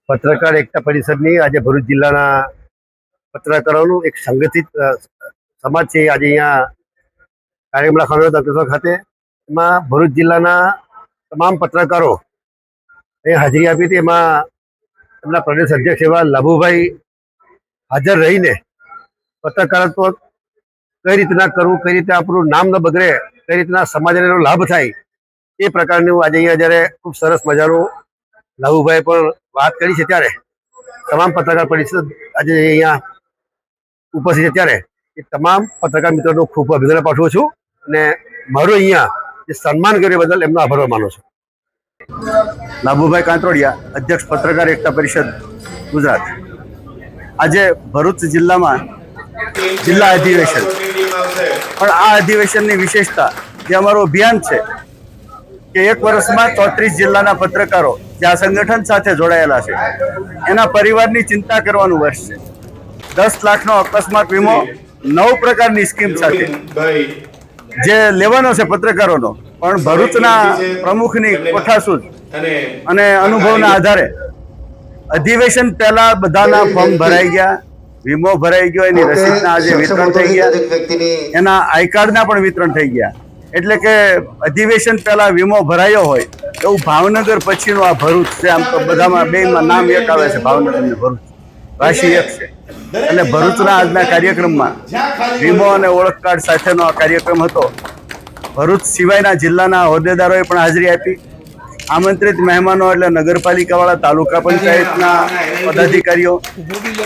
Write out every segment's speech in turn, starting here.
પત્રકાર એકતા પરિષદની આજે ભરૂચ જિલ્લાના પત્રકારોનું એક સંગઠિત સમાજ છે. આજે અહીંયા કાર્યક્રમ રાખવાનો હતો અંકલેશ્વર ખાતે. એમાં ભરૂચ જિલ્લાના તમામ પત્રકારો એ હાજરી આપી હતી. એમાં એમના પ્રદેશ અધ્યક્ષ એવા લાભુભાઈ હાજર રહીને પત્રકારત્વ કઈ રીતના કરવું, કઈ રીતે આપણું નામ ન બગડે, કઈ રીતના સમાજને એનો લાભ થાય, એ પ્રકારનું આજે અહીંયા જ્યારે ખૂબ સરસ મજાનું લાભુભાઈ પણ વાત કરી છે. ત્યારે તમામ પત્રકાર પરિષદ આજે અહીંયા ઉપસ્થિત છે. ત્યારે એ તમામ પત્રકાર મિત્રોનું ખૂબ અભિનંદન પાઠવું છું અને મારું અહીંયા જે સન્માન કર્યું બદલ એમનો આભાર માનું છું. લાભુભાઈ કાંતરોડિયા, અધ્યક્ષ પત્રકાર એકતા પરિષદ ગુજરાત. આજે ભરૂચ જિલ્લામાં જિલ્લા અધિવેશન, પણ આ અધિવેશનની વિશેષતા જે અમારું અભિયાન છે કે એક વર્ષમાં 34 જિલ્લાના પત્રકારો જે આ સંગઠન સાથે જોડાયેલા છે એના પરિવારની ચિંતા કરવાનું વર્ષ છે. 10 લાખનો અકસ્માત વીમો 9 પ્રકારની સ્કીમ સાથે જે લેવાનો છે પત્રકારોનો, પણ ભરૂચના પ્રમુખની કોઠાસૂઝ અને અનુભવના આધારે અધિવેશન પહેલા બધાના ફોર્મ ભરાઈ ગયા, વીમો ભરાઈ ગયો, એની રસીદના આજે વિતરણ થઈ ગયા, એના આઈ કાર્ડના પણ વિતરણ થઈ ગયા. એટલે કે અધિવેશન પહેલા વીમો ભરાયો હોય એવું ભાવનગર પછીનું આ ભરૂચ છે. આમ તો બધામાં બેમાં નામ એક આવે છે, ભાવનગર અને ભરૂચ, રાશિ એક છે. એટલે ભરૂચના આજના કાર્યક્રમમાં વીમો અને ઓળખ કાર્ડ સાથેનો આ કાર્યક્રમ હતો. ભરૂચ સિવાયના જિલ્લાના હોદ્દેદારોએ પણ હાજરી આપી. આમંત્રિત મહેમાનો એટલે નગરપાલિકાવાળા, તાલુકા પંચાયતના પદાધિકારીઓ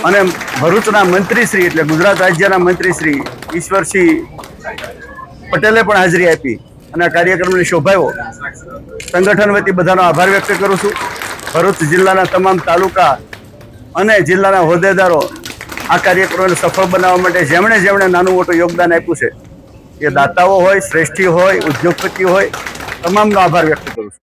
અને ભરૂચના મંત્રીશ્રી એટલે ગુજરાત રાજ્યના મંત્રીશ્રી ઈશ્વરસિંહ પટેલે પણ હાજરી આપી અને આ કાર્યક્રમને શોભાવ્યો. સંગઠન વતી બધાનો આભાર વ્યક્ત કરું છું. ભરૂચ જિલ્લાના તમામ તાલુકા અને જિલ્લાના હોદ્દેદારો આ કાર્યક્રમને સફળ બનાવવા માટે જેમણે જેમણે નાનું મોટું યોગદાન આપ્યું છે, એ દાતાઓ હોય, શ્રેષ્ઠી હોય, ઉદ્યોગપતિ હોય, તમામનો આભાર વ્યક્ત કરું છું.